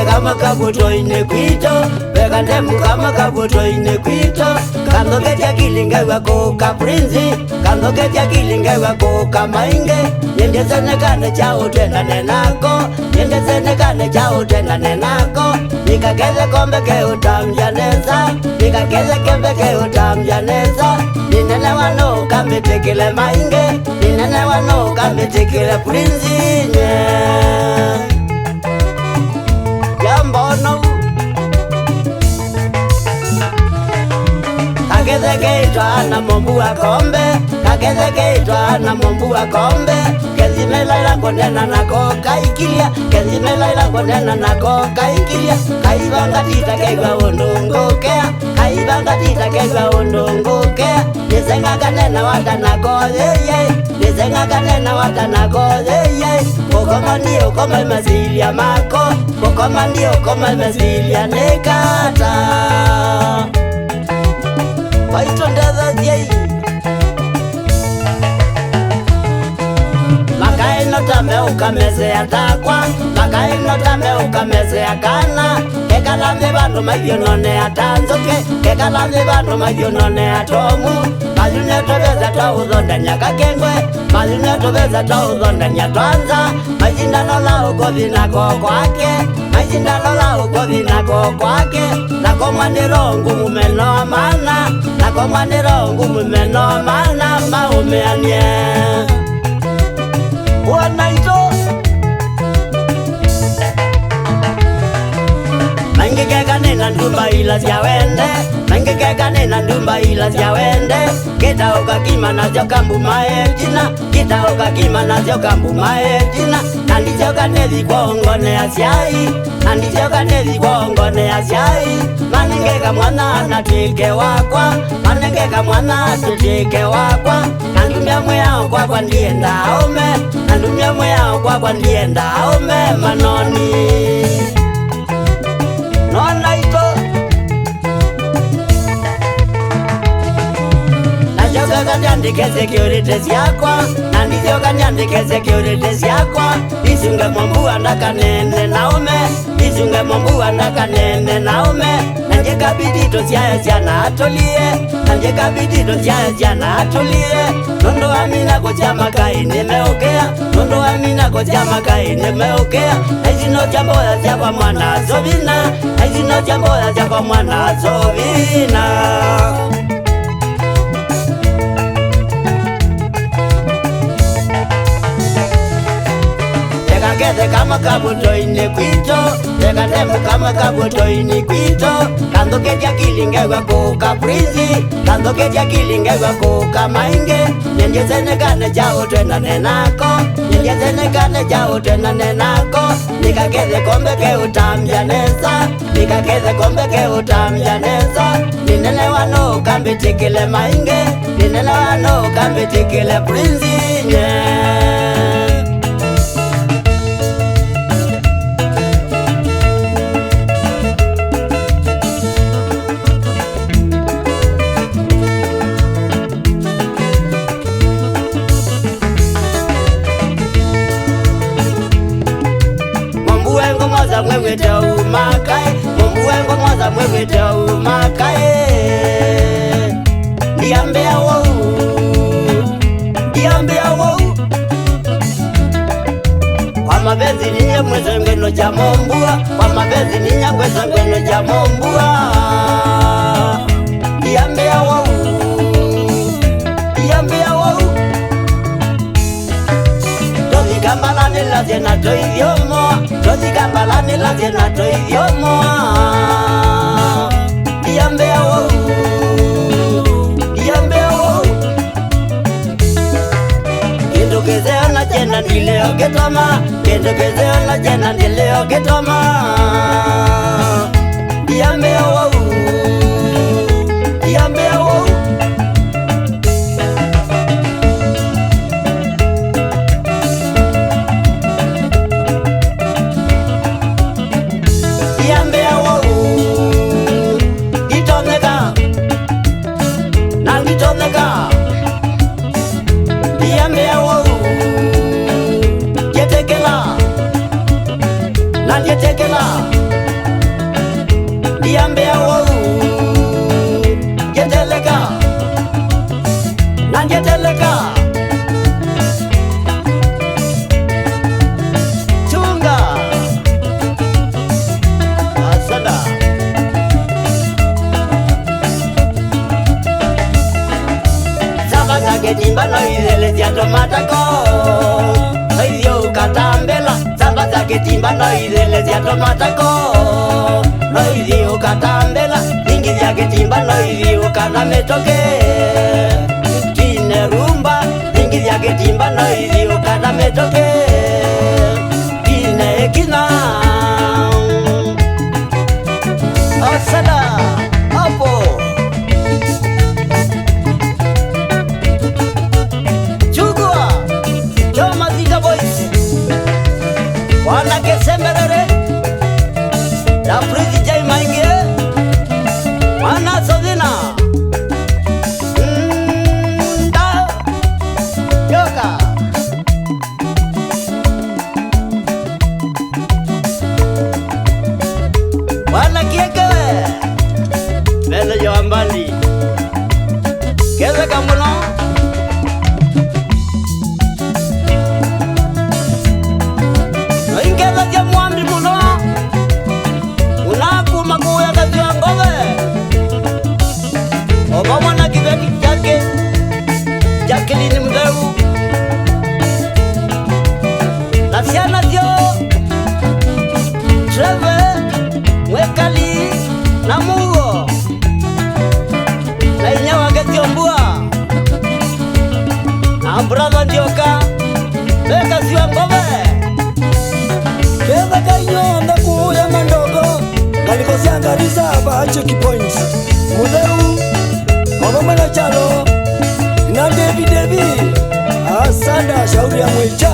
Kama kabuto ine kwito Weka ndemu kama kabuto ine kwito Kando ketia kilinga wako kaprinzi Kando ketia kilinga wako kamainge Yende zene kane chao tena nenako Yende zene kane chao tena nenako Nika keze kombe ke utamjaneza Nika keze kembe ke utamjaneza Ninene wano kamete kile mainge Ninene wano kamete kile prinzi Jambono Kakeze keitwa na mombu wa kombe Kakeze keitwa na mombu wa kombe Kezime laila konena nako kaikilia Kezime laila konena nako kaikilia Kaibanga tita kegwa undungukea Kaibanga tita kegwa undungukea Nisenga kanena wata nako yeye Nisenga kanena wata nako yeye Ukoma ndio koma masilia mako Ukoma ndio koma masilia nekata Waito ndeza yei Makai notame ukameze ya takwa Makai notame ukameze ya kana Kekalamze bandu magionone ya tanzoke Kekalamze bandu magionone ya tomu Mazune tobeza toa uzondanya kakengwe Mazune tobeza toa uzondanya twanza Majindano la ukovi nako kwake Majindano la ukovi nako kwake Nako mwaniro ngumu meno mana Nako mwaniro ngumu meno mana Maumeanie Wanaito Mangekeka nena ndumba ila siya wende Mangekeka nena ndumba ila siya wende Kita oka kima na sio kambu mae jina Kita oka kima na sio kambu mae jina Nandi sioka nezi kwa ongone ya siai Nandi sioka nezi kwa ongone ya siai Manengeka mwana na tike wakwa Manengeka mwana tutike wakwa Nandumia mwea kwa kwa ndienda ome Nandumia mwea kwa ndienda ome manoni Nona ito Najoka kanyandike securities yakwa Nandizio kanyandike securities yakwa Isunge mombu andaka nene naume Isunge mombu andaka nene naume Nanjeka bidito siya siana atolie Nanjeka bidito siya siana atolie Nondo amina kocha makai nimeokea Nondo amina kocha makai nimeokea Ezino jambo ya siya kwa mwana zovina Ezino jambo ya siya kwa mwana zovina Keze kama kabuto ine kwito Teka temu kama kabuto ine kwito Kando ketia kilinge wako kaprizi Kando ketia kilinge wako kamainge Nyenje zene kane chao tena nenako Nyenje zene kane chao tena nenako Nika keze kombe ke utamjaneza Nika keze kombe ke utamjaneza Ninele wano kambitikile mainge Ninele wano kambitikile prizi Mwewete umakae Mungu wengu mwaza mwewete umakae Diambia wou Diambia wou Kwa mabezi ninye mweze ngweno cha mombua Kwa mabezi ninye mweze ngweno cha mombua Diambia wou Diambia wou Tozi kambalani la zena to idiomo Tozi kambalani la zena to idiomo Diambia wou Diambia wou Kendo kezeo na jena nileo getoma Kendo kezeo na jena nileo getoma Diambia wou Diambia wou ketimba no idele cia tomatako Noithio ukatambela Samba za ketimba no idele cia tomatako Noithio ukatambela Ningi cia ketimba noithio ukana metoke Tine rumba Ningi cia ketimba noithio ukana metoke Tine ekina Osada Opo Chugua Choma Zika Boys Wana kesemberere La Priti Jai Mainge Wana Sodina Da Yoka Wana Kieke Mele Joambali Keze Kambuno Ingeza tia mwambi muno Unaku makuya kaziwa ngove Obama na kiveti chake Jacqueline Mdeu Na siana zio Treve Mwekali Na Mugo Na inyewa gezio mbua Na brother Ndioka Beka ziwa ngove Keza kanyo ndaku ya mandogo Kalikosia ngarisa ba check point Mudeu Obama na chalo Na David Asada shauri ya mwecha